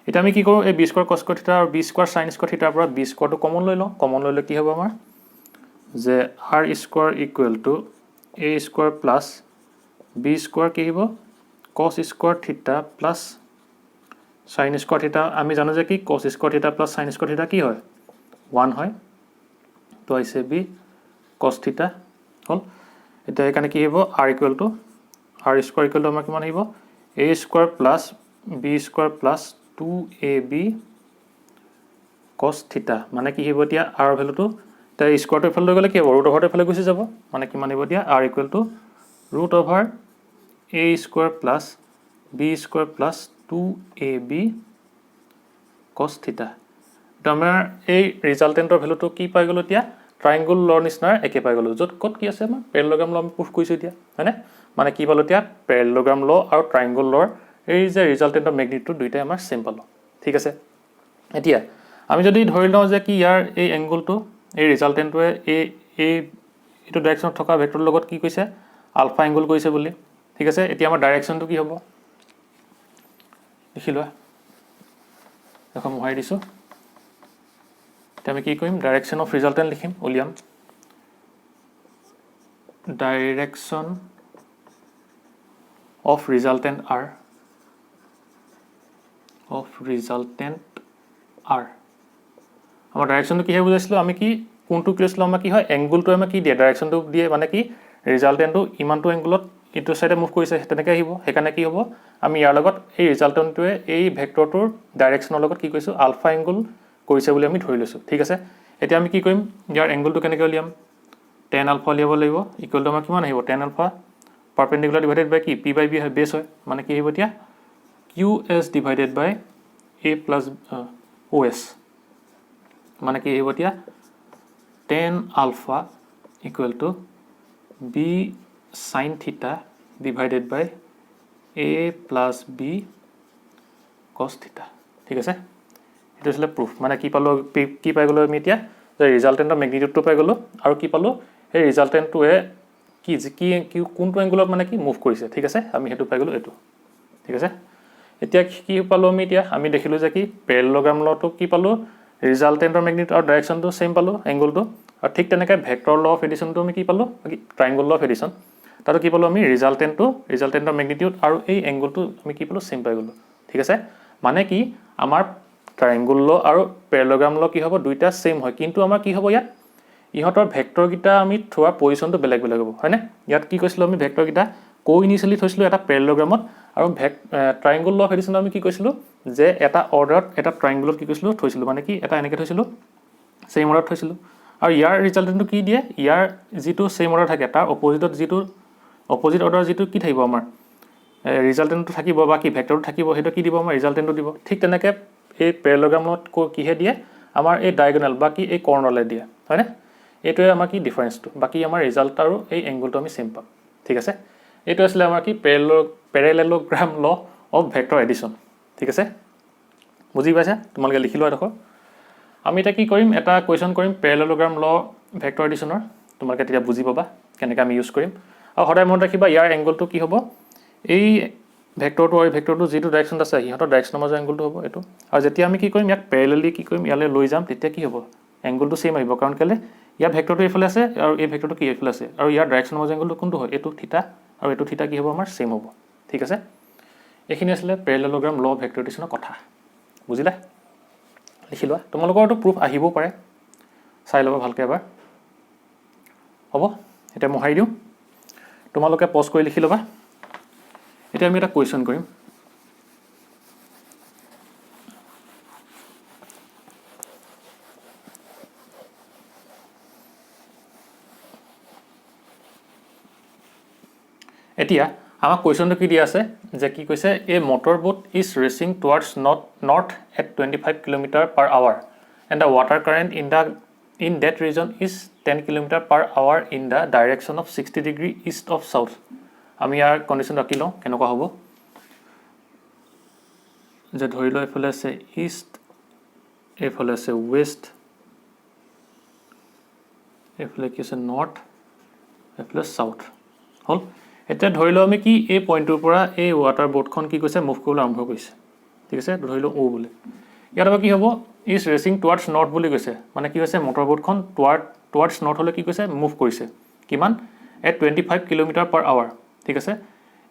এটা আমি কি কৰো এই b স্কয়াৰ cos স্কয়াৰ θ আৰু b স্কয়াৰ sin স্কয়াৰ θ পৰা b স্কয়াৰটো কমন লৈ লওঁ কমন লৈ কি হ'ব আমাৰ যে r square equal to a square plus b square কি হ'ব cos square θ plus sin square θ আমি জানো যে কি cos square θ plus sin square θ কি হয় 1 হয় তো আইছে b cos θ হল এটা এখানে কি হ'ব r equal to r square equal two আমাৰ কিমান আহিব a square plus b square plus 2ab cos θ মানে কি হ'ব এতিয়া r ভ্যালুটো তা স্কয়ারটো ইফালে লৈ গলে কি হ'ব ৰুট ওভাৰটো ইফালে গুচি যাব মানে কিমান হ'ব এতিয়া r equal to root over a square plus b square plus 2ab cos θ তো আমাৰ এই ৰিজাল্টেন্টৰ ভ্যালুটো কি পাই গলো এতিয়া ট্ৰায়াঙ্গল লৰ নিচিনাৰ একে পাই গলো যত কত কি আছে আমাৰ পেৰালেলোগ্ৰাম ল আমি প্ৰুফ কৰিছো এতিয়া হয়নে মানে কি পালো এতিয়া পেৰালেলোগ্ৰাম ল আৰু ট্ৰায়াঙ্গল লৰ এই যে ৰিজাল্টেন্টৰ ম্যাগনিটিউড দুইটাই আমাৰ সেম পালো ঠিক আছে এতিয়া আমি যদি ধৰি লওঁ যে কি ইয়াৰ এই এংগলটো এই ৰিজাল্টেন্টটোৱে এই এটো ডাইৰেকশনত থকা ভেক্টৰৰ লগত কি কৈছে আলফা এংগল কৈছে বুলি ঠিক আছে এতিয়া আমাৰ ডাইৰেকশনটো কি হ'ব লিখি লোৱা এখন মোহাই দিছো আমি কি কৰিম ডাইৰেকশন অফ ৰিজাল্টেন্ট লিখিম উলিয়াম direction of ৰিজাল্টেন্ট r of ৰিজাল্টেন্ট r আমাৰ ডাইৰেকশনটো কি হয় বুজাইছিলো আমি কি কোনটো ক্লিয়াৰছলো আমাৰ কি হয় এংগলটো আমাৰ কি দিয়ে ডাইৰেকশনটো দিয়ে মানে কি ৰিজাল্টেন্টটো ইমানটো এংগলত ইটো সাইডে মুভ কৰিছে তেনেকৈ আহিব হেকানে কি হ'ব আমি ইয়াৰ লগত এই ৰিজাল্টেন্টটোৱে এই ভেক্টৰটোৰ ডাইৰেকশনৰ লগত কি কৈছো আলফা এংগল কৰিছে বুলি আমি ধৰি লৈছো ঠিক আছে এতিয়া আমি কি কৰিম ইয়াৰ এংগলটো কেনেকৈ উলিয়াম tan আলফা উলিয়াব লাগিব ইকুৱেল টু আমাৰ কিমান আহিব tan alpha perpendicular divided by কি p বাই b হয় বেস হয় মানে কি আহিব এতিয়া qs divided by a plus os মানে কি আহিব এতিয়া tan alpha equal to b sin θ divided by a plus b cos θ ঠিক আছে এটা হলে প্রুফ মানে কি পালো কি পাই গলো আমি এতিয়া যে ৰিজাল্টেন্টৰ ম্যাগনিটিউডটো পাই গলো আৰু কি পালো এই ৰিজাল্টেন্টটোৱে কি কি কোনটো এংগলত মানে কি মুভ কৰিছে ঠিক আছে আমি হেতু পাই গলো এটো ঠিক আছে এতিয়া কি পালো আমি এতিয়া আমি দেখিলো যে কি পেৰালেলোগ্ৰাম লটো কি পালো ৰিজাল্টেন্টৰ ম্যাগনিটিউড আৰু ডাইৰেকশনটো সেম পালো এংগলটো আৰু ঠিক তেনেকৈ ভেক্টৰ ল অফ এডিশনটো আমি কি পালো ট্ৰায়াঙ্গল ল অফ এডিশন তাতো কি পালো আমি ৰিজাল্টেন্টৰ ম্যাগনিটিউড আৰু এই এংগলটো আমি কি পালো সেম পাই গলো ঠিক আছে মানে কি আমাৰ ট্ৰায়াঙ্গল ল আৰু পেৰালেলোগ্ৰাম ল কি হ'ব দুইটা সেম হয় কিন্তু আমাৰ কি হ'ব ইয়াত ইহতৰ ভেক্টৰ গিটা আমি থোৱা পজিশনটো বেলেগ বেলেগ হ'ব হয়নে ইয়াত কি কৈছিলো আমি ভেক্টৰ গিটা কো ইনিশিয়ালি থৈছিলো এটা পেৰালেলোগ্ৰামত আৰু ট্ৰায়াঙ্গল ল অফ এডিশন আমি কি কৈছিলো যে এটা অৰ্ডাৰত এটা ট্ৰায়াঙ্গলত কি কৈছিলো থৈছিলো মানে কি এটা এনেকৈ থৈছিলো সেম অৰ্ডাৰত থৈছিলো আৰু ইয়াৰ ৰিজাল্টেন্টটো কি দিয়ে ইয়াৰ যেটো সেম অৰ্ডাৰ থাকে তাৰ অপজিটত যেটো অপজিট অৰ্ডাৰ যেটো কি থাকিব আমাৰ ৰিজাল্টেন্টটো থাকিব বা কি ভেক্টৰটো থাকিব হেটো কি দিব আমাৰ ৰিজাল্টেন্টটো দিব ঠিক তেনেকৈ এই পেৰালেলোগ্ৰামত কিহে দিয়ে আমাৰ এই ডায়াগোনাল বা কি এই কৰ্ণলে দিয়ে হয়নে এটোৱে আমাৰ কি ডিফাৰেন্সটো বাকি আমাৰ ৰিজাল্ট আৰু এই এংগলটো আমি সেম পাম ঠিক আছে এটো আছিল আমাৰ কি পেৰালেলোগ্ৰাম ল অফ ভেক্টৰ এডিশন ঠিক আছে বুজি পাইছা তোমালোকে লিখি লোৱা দেখো আমি এটা কি কৰিম এটা কোৱেশ্চন কৰিম পেৰালেলোগ্ৰাম ল ভেক্টৰ এডিশনৰ তোমালোকে তেতিয়া বুজি পাবা কেনেকৈ আমি ইউজ কৰিম আৰু সদায় মনত ৰাখিবা ইয়াৰ এংগলটো কি হ'ব এই ভেক্টৰটো আৰু ভেক্টৰটো যেটো ডাইৰেকশন আছে হিহঁতৰ ডাইৰেকশনৰ মাজৰ এংগলটো হ'ব এটো আৰু যেতিয়া আমি কি কৰিম ইয়াক প্যাৰেলালি কি কৰিম ইয়ালে লৈ যাম তেতিয়া কি হ'ব এংগলটো সেম আহিব কাৰণ কেলে ইয়াৰ ভেক্টৰটো ইফালে আছে আৰু এই ভেক্টৰটো কি ইফালে আছে আৰু ইয়াৰ ডাইৰেকশনৰ মাজৰ এংগলটো কোনটো হয় এটো থিটা আৰু এটো থিটা কি হ'ব আমাৰ সেম হ'ব ঠিক আছে এখিনি আছিল প্যাৰেলেলোগ্ৰাম ল অফ ভেক্টৰ এডিশনৰ কথা বুজিলা লিখি লোৱা তোমালোকৰটো প্ৰুফ আহিব পাৰে চাই লবা ভালকৈ এবাৰ হ'ব এটা মোহাই দিও তোমালোকে পজ কৰি লিখি লবা এটা আমি এটা কোৱেশ্চন কৰিম এতিয়া আমাৰ কোৱেশ্চনটো কি দিয়া আছে যে কি কৈছে এ motor boat is racing towards north at 25 km/h and the water current in that region is 10 km/h in the direction of 60 degree east of south. আমি ইয়াৰ কন্ডিশন ৰাখি লওঁ কেনেকুৱা হ'ব যে ধৰি লওঁ এফালে আছে ইষ্ট এফালে আছে ওয়েস্ট এফালে কি আছে নৰ্থ এফালে সাউথ হল এটা ধৰি লওঁ আমি কি এই পইণ্টৰ পৰা এই ওয়াটাৰ বোটখন কি কৈছে মুভ কৰিবলৈ আৰম্ভ কৰিছে ঠিক আছে ধৰি লওঁ ও বুলি ইয়াৰ কি হ'ব ইজ ৰেচিং টুৱাৰ্ডছ নৰ্থ বুলি কৈছে মানে কি হৈছে মটৰ বোটখন টুৱাৰ্ডছ নৰ্থ হলে কি কৈছে মুভ কৰিছে কিমান এট 25 km/h ঠিক আছে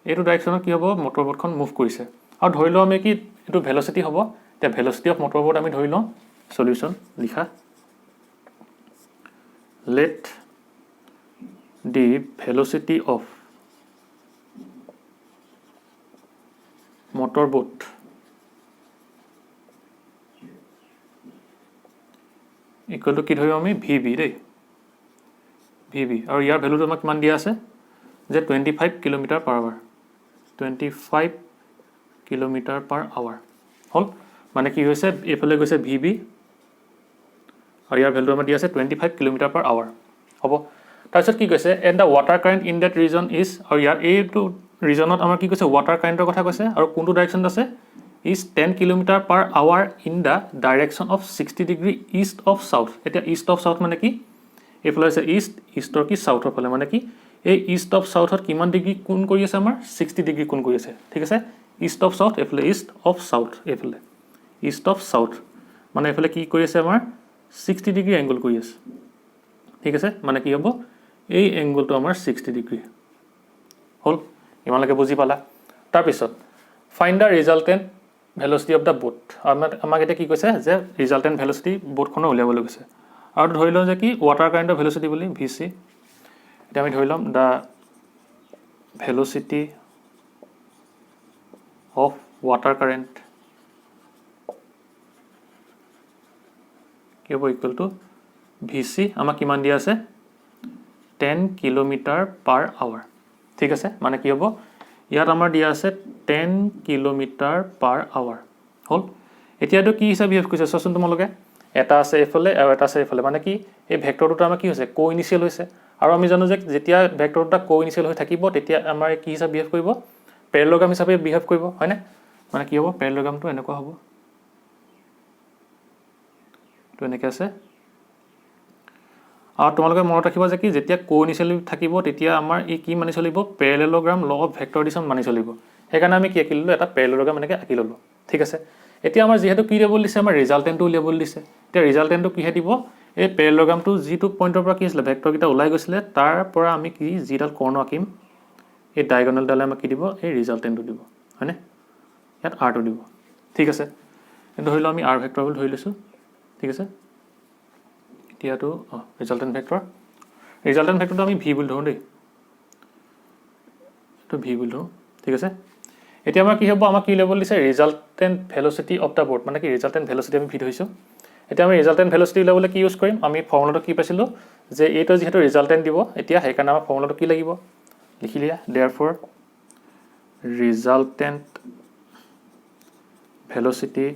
এইটো ডাইৰেকশ্যনত কি হ'ব মটৰ বোটখন মুভ কৰিছে আৰু ধৰি লওঁ আমি কি এটো ভেলোচিটি হ'ব তে ভেলোচিটি অফ মটৰ বোট আমি ধৰি লওঁ সলিউশন লিখা let the velocity of motor boat equal to কি ধৰিম আমি vb দেই vb আৰু ইয়াৰ ভ্যালুটো আমাক কিমান দিয়া আছে যে 25 km/h 25 km/h হল মানে কি হৈছে এফালে গৈছে vb আৰু ইয়াৰ ভ্যালুটো আমাৰ দিয়া আছে 25 km/h হ'ব তাৰপিছত কি কৈছে and the water current in that region is আৰু ইয়াৰ এইটো ৰিজনত আমাৰ কি কৈছে water currentৰ কথা কৈছে আৰু কোনটো ডাইৰেকশ্যনত আছে is 10 km/h in the direction of 60 degree east of south এটা east of south মানে কি এফালে আছে ইষ্টৰ কি সাউথৰ ফালে মানে কি এই ইষ্ট অফ সাউথত কিমান ডিগ্ৰী কোণ কৰি আছে আমাৰ 60 ডিগ্ৰী কোণ কৰি আছে ঠিক আছে ইষ্ট অফ সাউথ এফালে ইষ্ট অফ সাউথ এফালে ইষ্ট অফ সাউথ মানে এফালে কি কৰি আছে আমাৰ 60 ডিগ্ৰী এংগল কৰি আছে ঠিক আছে মানে কি হ'ব এই এংগলটো আমাৰ 60 ডিগ্ৰী হল ইমানলৈকে বুজি পালা তাৰ পিছত find the resultant velocity of the boat আমাক এটা কি কৈছে যে ৰিজাল্টেন্ট velocity বোটখনৰ উলিয়াবলৈ কৈছে আৰু ধৰি লওঁ যে কি water current velocity বুলি vc এটা আমি ধৰি লম the velocity of water current কি হ'ব equal to vc আমাক কিমান দিয়া আছে 10 km/h ঠিক আছে মানে কি হ'ব ইয়াত আমাৰ দিয়া আছে 10 km/h হল এতিয়াটো কি হিচাপে বিহেভ কৰিছে চোন তোমালোকে এটা আছে এফালে আৰু এটা আছে এফালে মানে কি এই ভেক্টৰটো আমাৰ কি হৈছে কোইনিশিয়াল হৈছে আৰু আমি জানো যে যেতিয়া ভেক্টৰটা কোইনিশিয়াল হৈ থাকিব তেতিয়া আমাৰ কি হিচাপে বিহেভ কৰিব প্যাৰালেলোগ্ৰাম হিচাপে বিহেভ কৰিব হয়নে মানে কি হ'ব প্যাৰালেলোগ্ৰামটো এনেকুৱা হ'ব তো এনেকৈ আছে আৰু তোমালোকে মনত ৰাখিবা যে কি যেতিয়া কোইনিশিয়াল থাকিব তেতিয়া আমাৰ এই কি মানি চলিব প্যাৰালেলোগ্ৰাম ল অফ ভেক্টৰ এডিশন মানি চলিব সেইকাৰণে আমি কি আঁকি ললো এটা প্যাৰালেলোগ্ৰাম এনেকৈ আঁকি ললো ঠিক আছে এতিয়া আমাৰ যেহেতু কি উলিয়াবলৈ দিছে আমাৰ ৰিজাল্টেন্টটো উলিয়াবলৈ দিছে এতিয়া ৰিজাল্টেন্টটো কিহে দিব এই প্যাৰালেলোগ্ৰামটো যিটো পইণ্টৰ পৰা কি আছিল ভেক্টৰ কিটা ওলাই গৈছিলে তাৰ পৰা আমি কি যিডাল কৰ্ণ আঁকিম এই ডায়াগোনাল ডালে আমাক কি দিব এই ৰিজাল্টেন্টটো দিব হয়নে ইয়াত r টো দিব ঠিক আছে ধৰি লওঁ আমি r ভেক্টৰ বুলি ধৰি লৈছো ঠিক আছে এতিয়াটো ৰিজাল্টেন্ট ভেক্টৰটো আমি v বুলি ধৰো দেই তো v বুলি ধৰো ঠিক আছে এতিয়া আমাৰ কি হ'ব আমাক কি লেভেল দিছে ৰিজাল্টেন্ট ভেলোচিটি অফ দা বোট মানে কি ৰিজাল্টেন্ট ভেলোচিটি আমি v ধৰিছো এতিয়া আমি ৰিজাল্টেন্ট ভেলোচিটি লেভেলে কি ইউজ কৰিম আমি ফৰ্মুলাটো কি পাইছিলো যে এইটো যেহেতু ৰিজাল্টেন্ট দিব এতিয়া সেইকাৰণে আমাৰ ফৰ্মুলাটো কি লাগিব লিখি লিয়া therefore ৰিজাল্টেন্ট velocity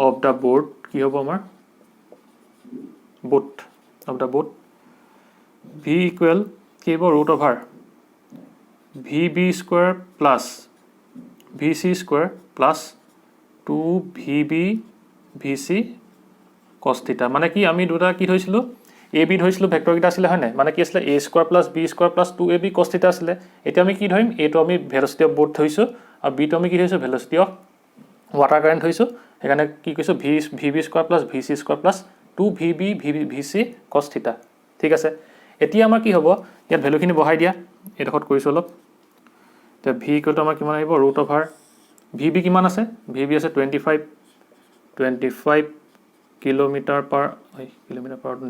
of the boat কি হ'ব আমাৰ boat of the boat v equal কি হ'ব root over vb square plus vc square plus 2vb vc cos theta মানে কি আমি দুটা কি ধৰিছিলো ab ধৰিছিলো ভেক্টৰ কিটা আছিল হয় নাই মানে কি আছিল a square plus b square plus 2ab cos theta আছিল এতিয়া আমি কি ধৰিম a টো আমি velocity of boat ধৰিছো আৰু b টো আমি কি ধৰিছো velocity of water current ধৰিছো এখানে কি কৈছো vb square plus vc square plus 2vb vc cos theta ঠিক আছে এতিয়া আমাৰ কি হ'ব ইয়াত ভ্যালুখিনি বহাই দিয়া এডখত কৰিছো অলপ তে v ইকুৱেল টু আমাৰ কিমান আহিব ৰুট অভাৰ vb কিমান আছে vb আছে 25 km/h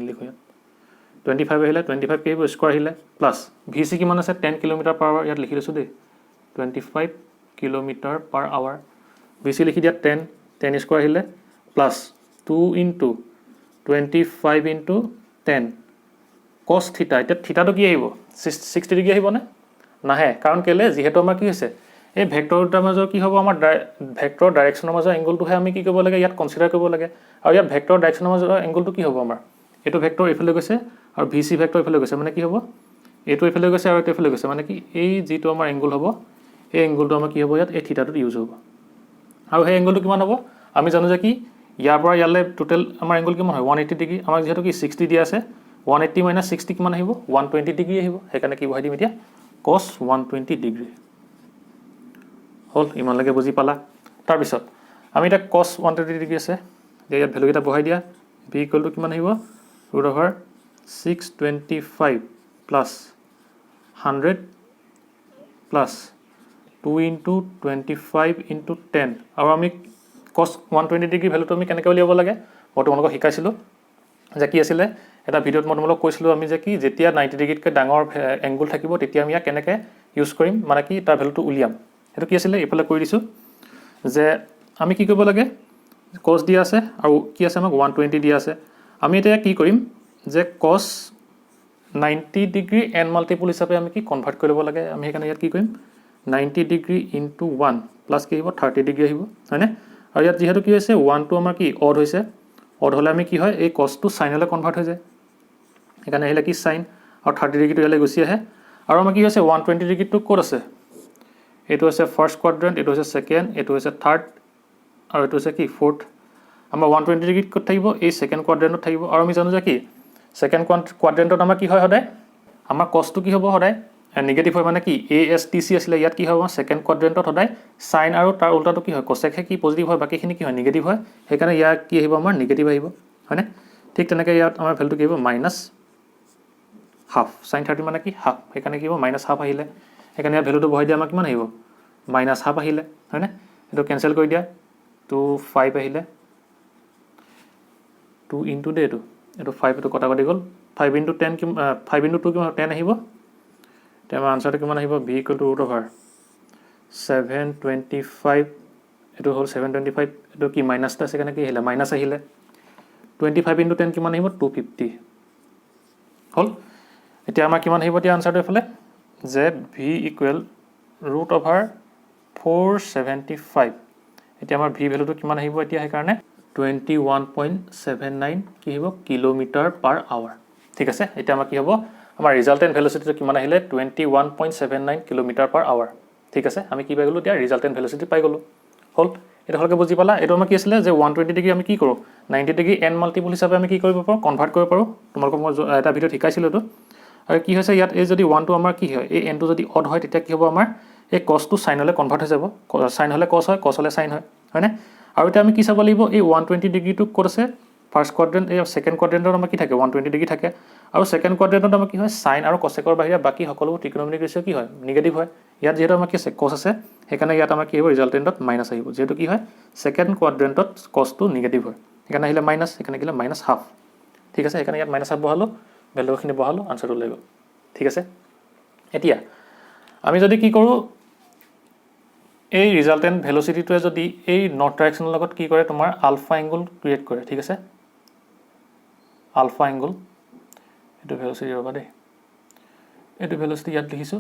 নিলিখো ইয়াত 25 আহিলে 25 কি হ'ব স্কয়াৰ আহিলে প্লাস vc কিমান আছে 10 km/h ইয়াত লিখি লৈছো দেই 25 km/h vc লিখি দিয়া 10 স্কয়াৰ আহিলে plus 2 into 25 into 10 cos theta এটা থিটাটো কি আহিব 60 ডিগ্ৰী আহিব না নাহে কাৰণ কেলে যেহেতু আমাৰ কি হৈছে এই ভেক্টৰ দুটাৰ মাজৰ কি হ'ব আমাৰ ভেক্টৰ ডাইৰেকশ্যনৰ মাজৰ এংগলটোহে আমি কি কৰিব লাগে ইয়াত কনচিডাৰ কৰিব লাগে আৰু ইয়াত ভেক্টৰ ডাইৰেকশ্যনৰ মাজৰ এংগলটো কি হ'ব আমাৰ এইটো ভেক্টৰ এইফালে গৈছে আৰু ভি চি ভেক্টৰ এইফালে গৈছে মানে কি হ'ব এইটো এইফালে গৈছে আৰু এইটো এইফালে গৈছে মানে কি এই যিটো আমাৰ এংগল হ'ব এই এংগলটো আমাৰ কি হ'ব ইয়াত এই থিটাটোত ইউজ হ'ব আৰু সেই এংগলটো কিমান হ'ব আমি জানো যে কি ইয়াৰ পৰা ইয়ালৈ টোটেল আমাৰ এংগল কিমান হয় 180 ডিগ্ৰী আমাক যিহেতু কি 60 দিয়া আছে 180 মাইনাছ 60 কিমান আহিব 120 ডিগ্ৰী আহিব সেইকাৰণে কি বহাই দিম এতিয়া cos 120 ডিগ্ৰী হল ইমানলৈকে বুজি পালা তাৰপিছত আমি এটা cos 120 ডিগ্ৰী আছে ইয়াত ভ্যালু এটা বহাই দিয়া b ইকুৱেল টু কিমান আহিব √625 প্লাছ 100 প্লাছ 2 into 25 into 10 আৰু আমি cos 120 ডিগ্ৰী ভ্যালুটো আমি কেনেকৈ উলিয়াব লাগে মই তোমালোকক শিকাইছিলোঁ যে কি আছিলে এটা ভিডিঅ'ত মই তোমালোকক কৈছিলোঁ আমি যে কি যেতিয়া 90 ডিগ্ৰীতকৈ ডাঙৰ এংগল থাকিব তেতিয়া আমি ইয়াক কেনেকৈ ইউজ কৰিম মানে কি তাৰ ভ্যালুটো উলিয়াম সেইটো কি আছিলে এইফালে কৰি দিছোঁ যে আমি কি কৰিব লাগে cos দিয়া আছে আৰু কি আছে আমাক 120 দিয়া আছে আমি এতিয়া কি কৰিম যে cos 90 ডিগ্ৰী n মাল্টিপল হিচাপে আমি কি কনভাৰ্ট কৰিব লাগে আমি সেইকাৰণে ইয়াত কি কৰিম 90 ডিগ্ৰী into 1 প্লাছ কি আহিব 30 ডিগ্ৰী আহিব হয়নে আৰু ইয়াত যিহেতু কি হৈছে 1 টো আমাৰ কি অড হৈছে অড হ'লে আমি কি হয় এই cos টো সাইনলৈ কনভাৰ্ট হৈ যায় সেইকাৰণে আহিলে কি সাইন আৰু 30 ডিগ্ৰীটো ইয়ালৈ গুচি আহে আৰু আমাৰ কি হৈছে 120 ডিগ্ৰীটো ক'ত আছে এইটো হৈছে ফাৰ্ষ্ট কোৱাড্ৰেন্ট এইটো হৈছে সেকেন্ড এইটো হৈছে থাৰ্ড আৰু এইটো হৈছে কি ফোৰ্থ আমাৰ 120 ডিগ্ৰীত ক'ত থাকিব এই সেকেন্ড কোৱাড্ৰেন্টত থাকিব আৰু আমি জানো যে কি সেকেন্ড কোৱাড্ৰেন্টত আমাৰ কি হয় সদায় আমাৰ cos টো কি হ'ব সদায় নেগেটিভ হয় মানে কি ASTC আছিলে ইয়াত কি হ'ব সেকেন্ড কোৱাড্ৰেন্টত সদায় সাইন আৰু তাৰ উল্টাটো কি হয় cosec হে কি পজিটিভ হয় বাকিখিনি কি হয় নেগেটিভ হয় সেইকাৰণে ইয়াত কি আহিব আমাৰ নেগেটিভ আহিব হয়নে ঠিক তেনেকৈ ইয়াত আমাৰ ভ্যালুটো কি হ'ব মাইনাছ হাফ sin 30 মানে কি হাফ সেইকাৰণে কি হ'ব মাইনাছ হাফ আহিলে সেইকাৰণে ইয়াত ভ্যালুটো বহাই দিয়া আমাৰ কিমান আহিব মাইনাছ হাফ আহিলে হয়নে এইটো কেনসেল কৰি দিয়া 5 আহিলে 2 into দে এইটো 5 এইটো কটা কটি গ'ল 5 into 10 5 into 2 কিমান 10 আহিব তে আমাৰ আনসাৰটো কিমান আহিব b = √725 এইটো হ'ল 725 এইটো কি মাইনাছ আছে কেনে কি আহিলে মাইনাছ আহিলে 25 into 10 কিমান আহিব 250 হ'ল এতিয়া আমাৰ কিমান আহিব এতিয়া আনসাৰটো এফালে যে v = √475 এতিয়া আমাৰ v ভ্যালুটো কিমান আহিব এতিয়া সেইকাৰণে 21.79 কি হ'ব কিলোমিটাৰ পাৰ আৱাৰ ঠিক আছে এতিয়া আমাৰ কি হ'ব আমাৰ ৰিজাল্টেন্ট ভেলোচিটিটো কিমান আহিলে 21.79 কিলোমিটাৰ পাৰ আৱাৰ ঠিক আছে আমি কি পাই গলো এতিয়া ৰিজাল্টেন্ট ভেলোচিটি পাই গলো হল এটা হলকে বুজি পালা এটো আমাৰ কি আছিল যে 120 ডিগ্ৰী আমি কি কৰো 90 ডিগ্ৰী n মাল্টিপল হিচাপে আমি কি কৰিব পাৰো কনভাৰ্ট কৰিব পাৰো তোমালোকক মই এটা ভিডিও শিকাইছিলো তো আৰু কি হৈছে ইয়াত এই যদি 1 টো আমাৰ কি হয় এই n টো যদি অড হয় তেতিয়া কি হ'ব আমাৰ এই cos টো সাইনলৈ কনভাৰ্ট হৈ যাব সাইন হলে cos হয় cos হলে সাইন হয় হয়নে আৰু এটা আমি কি চাব লাগিব এই 120 ডিগ্ৰীটো ক'ত আছে ফাৰ্ষ্ট কোৱাড্ৰেন্ট এই সেকেন্ড কোৱাড্ৰেন্টত আমাৰ কি থাকে 120 ডিগ্ৰী থাকে আৰু সেকেন্ড কোৱাড্ৰেন্টত আমাৰ কি হয় সাইন আৰু কসেকৰ বাহিৰে বাকি সকলো ত্ৰিকোণমিতিক ৰেশিও কি হয় নেগেটিভ হয় ইয়াত যেহেতু আমাৰ কি আছে cos আছে সেইকাৰণে ইয়াত আমাৰ কি হ'ব ৰিজাল্টেন্টত মাইনাছ আহিব যেহেতু কি হয় সেকেন্ড কোৱাড্ৰেন্টত cos টো নেগেটিভ হয় সেইকাৰণে আহিলে মাইনাছ সেইকাৰণে কিলে মাইনাছ হাফ ঠিক আছে সেইকাৰণে ইয়াত মাইনাছ হাফ বহালো ভ্যালুখিনি বহালো আনসাৰটো লৈ গ'ল ঠিক আছে এতিয়া আমি যদি কি কৰো এই ৰিজাল্টেন্ট ভেলোচিটিটোৱে যদি এই নৰ্থ ডাইৰেকশ্যনৰ লগত কি কৰে তোমাৰ আলফা এংগল ক্ৰিয়েট কৰে ঠিক আছে আলফা এংগল এটো ভেলোচিটি ৰবা দে এটো ভেলোচিটি ইয়াত লিখিছো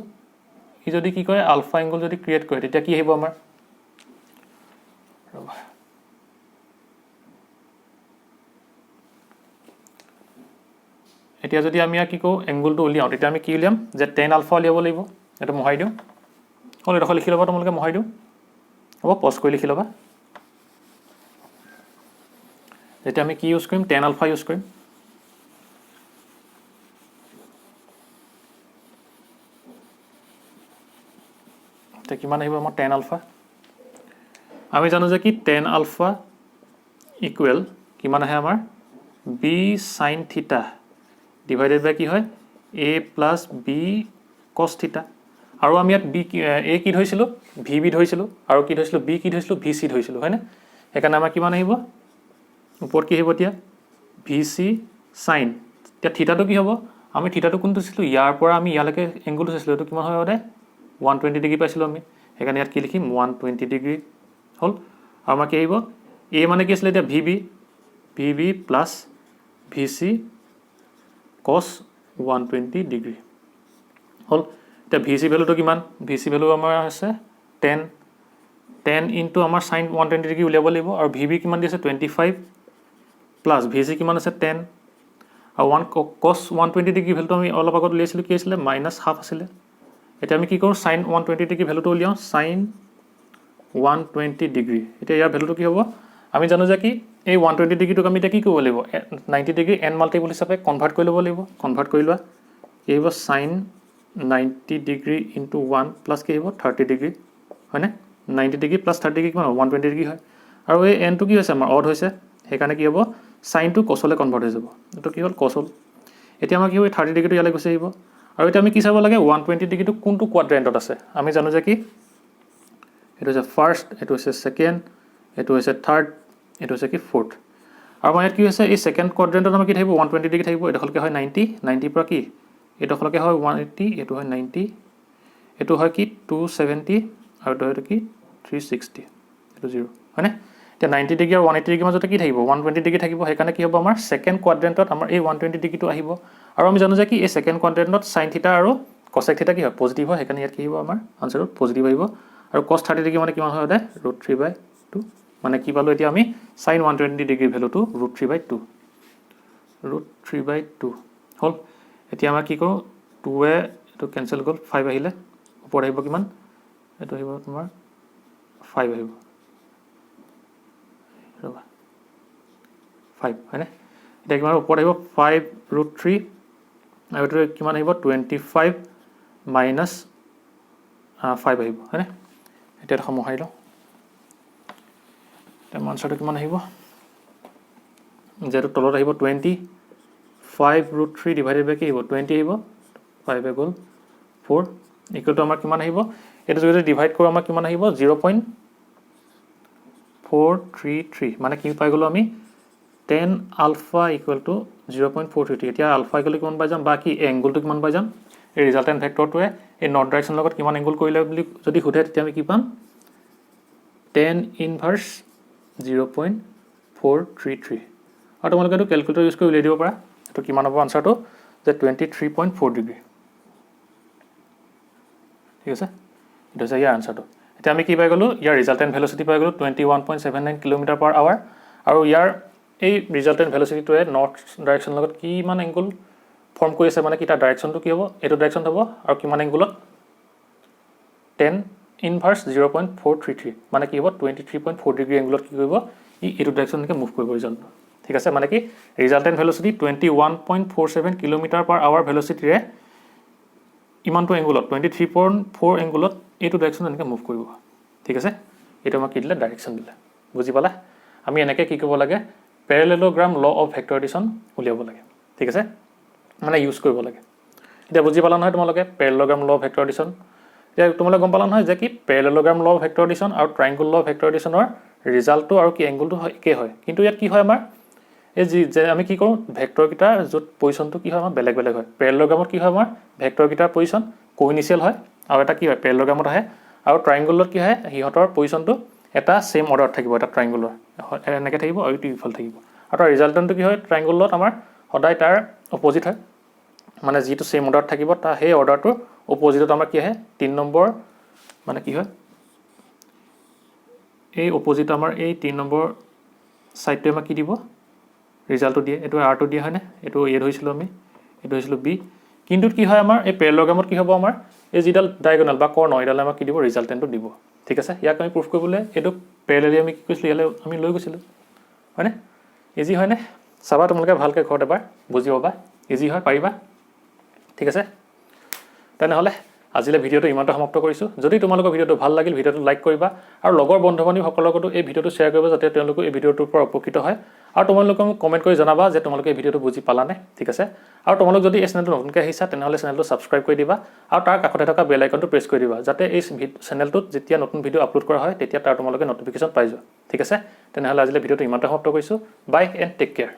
ই যদি কি কৰে আলফা এংগল যদি ক্ৰিয়েট কৰে তেতিয়া কি আহিব আমাৰ ৰবা এতিয়া যদি আমি কি কও এংগলটো উলিয়াও তেতিয়া আমি কি উলিয়াম যে tan আলফা উলিয়াব লাগিব এটা মহাই দিও হল এটা লিখি লবা তোমালোকে মহাই দিও হ'ব পজ কৰি লিখি লবা যেতিয়া আমি কি ইউজ কৰিম tan আলফা ইউজ কৰিম তে কিমান আহিব আমাৰ tan আলফা আমি জানো যে কি tan আলফা ইকুৱেল কিমান আহে আমাৰ b sin থিটা ডিভাইডেড বাই কি হয় a plus b cos থিটা আৰু আমি ইয়াত b a কি ধৰিছিলো vb ধৰিছিলো আৰু কি ধৰিছিলো b কি ধৰিছিলো vc ধৰিছিলো হয়নে সেইকাৰণে আমাৰ কিমান আহিব ওপৰত কি আহিব এতিয়া vc sin এতিয়া থিটাটো কি হ'ব আমি থিটাটো কোনটো ছিলো ইয়াৰ পৰা আমি ইয়ালৈকে এংগলটো চাইছিলো এটো কিমান হয় ওদে 120 ডিগ্ৰী পাইছিলো আমি সেইকাৰণে ইয়াত কি লিখিম 120 ডিগ্ৰী হল আৰু আমাৰ কি আহিব a মানে কি আছিল এতিয়া vb plus vc cos 120 degree হল এতিয়া vc ভ্যালুটো কিমান vc ভ্যালু আমাৰ আছে 10 ইনটু আমাৰ sin 120 ডিগ্ৰী উলিয়াব লাগিব আৰু VB কিমান দি আছে 25 প্লাছ VC কিমান আছে 10 আৰু 1 cos 120 ডিগ্ৰী ভ্যালুটো আমি অলপ আগত উলিয়াইছিলোঁ কি আছিলে -1/2 আছিলে এতিয়া আমি কি কৰোঁ sin 120 ডিগ্ৰী ভ্যালুটো উলিয়াও sin 120 ডিগ্ৰী এতিয়া ইয়াৰ ভ্যালুটো কি হ'ব আমি জানো যে কি এই 120 ডিগ্ৰীটোক আমি এতিয়া কি কৰিব লাগিব 90 ডিগ্ৰী n মাল্টিপল হিচাপে কনভাৰ্ট কৰি ল'ব লাগিব কনভাৰ্ট কৰি লোৱা কি হ'ব sin 90 ডিগ্ৰী ইনটু 1 প্লাছ কি হ'ব 30 ডিগ্ৰী হয়নে 90 ডিগ্ৰী প্লাছ 30 ডিগ্ৰী কিমান 120 ডিগ্ৰী হয় আৰু এই n টো কি হৈছে আমাৰ অড হৈছে সেইকাৰণে কি হ'ব sin টো cosলে কনভাৰ্ট হৈ যাব এটো কি হ'ল cos হ'ল এতিয়া আমাৰ কি হ'ব 30 ডিগ্ৰীটো ইয়ালৈ গুচি আহিব আৰু এতিয়া আমি কি চাব লাগে 120 ডিগ্ৰীটো কোনটো কোৱাড্ৰেন্টত আছে আমি জানো যে কি এটো হৈছে ফাৰ্স্ট এটো হৈছে সেকেন্ড এটো হৈছে থাৰ্ড এটো হৈছে কি ফোৰ্থ আৰু মানে কি হৈছে এই সেকেন্ড কোৱাড্ৰেন্টত আমাৰ কি থাকিব 120 ডিগ্ৰী থাকিব এডখলকে হয় 90 90 পৰা কি এডখলকে হয় 180 এটো হয় 90 এটো হয় কি 270 আৰু এটো হয় কি 360 এটো 0 হয়নে এতিয়া 90 ডিগ্ৰী আৰু 180 ডিগ্ৰী মাজতে কি থাকিব 120 ডিগ্ৰী থাকিব সেইকাৰণে কি হ'ব আমাৰ সেকেন্ড কোৱাড্ৰেন্টত আমাৰ এই 120 ডিগ্ৰীটো আহিব আৰু আমি জানো যে কি এই সেকেন্ড কোৱাড্ৰেন্টত sin থিটা আৰু cosec থিটা কি হয় পজিটিভ হয় সেইকাৰণে ইয়াত কি হ'ব আমাৰ আনসাৰত পজিটিভ আহিব আৰু cos 30 ডিগ্ৰী মানে কিমান হয় সদায় √3/2 মানে কি পালো এতিয়া আমি sin 120 ডিগ্ৰী ভ্যালুটো √3/2 √3/2 হল এতিয়া আমাৰ কি কৰো 2 এ এটো কেনসেল গল 5 আহিলে ওপৰ আহিব কিমান এটো আহিব তোমাৰ 5 আহিব ৰবা 5 হয়নে এটা কিমান ওপৰ আহিব 5√3 আৰু এটো কিমান আহিব 25 মাইনাস 5 আহিব হয়নে এটা এটা সময় আহিলো এটা আনসাৰটো কিমান আহিব যেটো তলত আহিব 20 5√3 ডিভাইডেড বাই কি আহিব 20 আহিব 5 এ গল 4 ইকুৱেল টু আমাৰ কিমান আহিব এটা যদি ডিভাইড কৰো আমাৰ কিমান আহিব 0.433 মানে কি পাই গলো আমি 10 আলফা ইকুৱেল টু 0.433 এতিয়া আলফা ইকুৱেল কিমান পাই যাম বাকি এংগলটো কিমান পাই যাম এই ৰিজাল্টেন্ট ভেক্টৰটোৱে এই নট ডাইৰেকচন লগত কিমান এংগল কৰিলে বুলি যদি খুধে তেতিয়া আমি কি পাম 10 ইনভাৰ্স 0.433 আৰু তোমালোকে এটো ক্যালকুলেটৰ ইউজ কৰি উলিয়াই দিব পাৰা এটো কিমান হ'ব আনসাৰটো যে 23.4 ডিগ্ৰী ঠিক আছে এটা হৈছে ইয়াৰ আনসাৰটো এতিয়া আমি কি পাই গলো ইয়াৰ ৰিজাল্টেন্ট ভেলোচিটি পাই গলো 21.79 কিলোমিটাৰ/আৱাৰ আৰু ইয়াৰ এই ৰিজাল্টেন্ট ভেলোচিটিটোৱে নৰ্থ ডাইৰেকচন লগত কিমান এংগল ফৰ্ম কৰি আছে মানে কি তাৰ ডাইৰেকচনটো কি হ'ব এটো ডাইৰেকচন হ'ব আৰু কিমান এংগলত 10 ইনভাৰ্স 0.433 মানে কি হ'ব 23.4 ডিগ্ৰী এংগলত কি কৰিব ই এটো ডাইৰেকচনকে মুভ কৰিব ৰিজাল্টটো ঠিক আছে মানে কি ৰিজাল্টেন্ট ভেলোচিটি 21.47 কিলোমিটাৰ/আৱাৰ ভেলোচিটিৰে ইমানটো এংগলত 23.4 এংগলত এটো ডাইৰেকচন এনেকে মুভ কৰিব ঠিক আছে এটা আমাক কি দিলে ডাইৰেকচন দিলে বুজি পালা আমি এনেকে কি কৰিব লাগে প্যাৰালেলোগ্ৰাম ল অফ ভেক্টৰ এডিশন উলিয়াব লাগে ঠিক আছে মানে ইউজ কৰিব লাগে এতিয়া বুজি পালা নহয় তোমালোকে প্যাৰালেলোগ্ৰাম ল অফ ভেক্টৰ এডিশন এতিয়া তোমালোকে গম পালা নহয় যে কি প্যাৰালেলোগ্ৰাম ল অফ ভেক্টৰ এডিশন আৰু ট্ৰায়াঙ্গল ল অফ ভেক্টৰ এডিশনৰ ৰিজাল্টটো আৰু কি এংগলটো একে হয় কিন্তু ইয়াত কি হয় আমাৰ এই যে আমি কি কৰো ভেক্টৰ কিটাৰ যত পজিশনটো কি হয় আমাৰ বেলেগ বেলেগ হয় প্যাৰালেলোগ্ৰামত কি হয় আমাৰ ভেক্টৰ কিটাৰ পজিশন কোইনিশিয়াল হয় আৰু এটা কি হয় প্যাৰালেলোগ্ৰামত আহে আৰু ট্ৰায়াঙ্গলত কি হয় হিহতৰ পজিশনটো এটা সেম অৰ্ডাৰত থাকিব এটা ট্ৰায়াঙ্গলৰ এনেকে থাকিব আৰু ইটো ইফাল থাকিব আৰু তাৰ ৰিজাল্টেন্টটো কি হয় ট্ৰায়াঙ্গলত আমাৰ সদায় তাৰ অপজিট হয় মানে যেটো সেম অৰ্ডাৰত থাকিব তা হে অৰ্ডাৰটোৰ অপজিটত আমাৰ কি আহে 3 নম্বৰ মানে কি হয় এই অপজিট আমাৰ এই 3 নম্বৰ সাইডটো আমাক কি দিব ৰিজাল্টটো দিয়ে এটো r2 দিয়া হয় না এটো এ ধৰিছিল আমি এটো হৈছিল b কিন্তু কি হয় আমাৰ এই প্যাৰালেলোগ্ৰামত কি হ'ব আমাৰ এই জিডাল ডায়াগোনাল বা কৰ্ণ ইডাল আমাক কি দিব ৰিজাল্টেন্টটো দিব ঠিক আছে ইয়াক আমি প্ৰুফ কৰিবলৈ এটো প্যাৰালেলি আমি কি কৈছিল ইয়ালে আমি লৈ গৈছিল হয় না ইজি হয় না চাবা তোমালোকে ভালকে ঘৰত এবাৰ বুজি পাবা ইজি হয় পাৰিবা ঠিক আছে তেনেহলে আজিলে ভিডিওটো ইমানটা সমাপ্ত কৰিছো যদি তোমালোকৰ ভিডিওটো ভাল লাগিল ভিডিওটো লাইক কৰিবা আৰু লগৰ বন্ধু-বান্ধৱীসকলৰ লগতো এই ভিডিওটো শ্বেয়াৰ কৰিবা যাতে তেওঁলোকো এই ভিডিওটোৰ পৰা উপকৃত হয় আৰু তোমালোকে কমেন্ট কৰি জনাবা যে তোমালোকে এই ভিডিওটো বুজি পালানে ঠিক আছে আৰু তোমালোক যদি এই চেনেলটো নতুনকৈ আহিছা তেনেহলে চেনেলটো সাবস্ক্ৰাইব কৰি দিবা আৰু তাৰ কাষতে থকা বেল আইকনটো প্ৰেছ কৰি দিবা যাতে এই চেনেলটোত যেতিয়া নতুন ভিডিও আপলোড কৰা হয় তেতিয়া তাৰ তোমালোকে নটিফিকেশন পাই যোৱা ঠিক আছে তেনেহলে আজিলে ভিডিওটো ইমানটা সমাপ্ত কৰিছো বাই এণ্ড টেক কেয়াৰ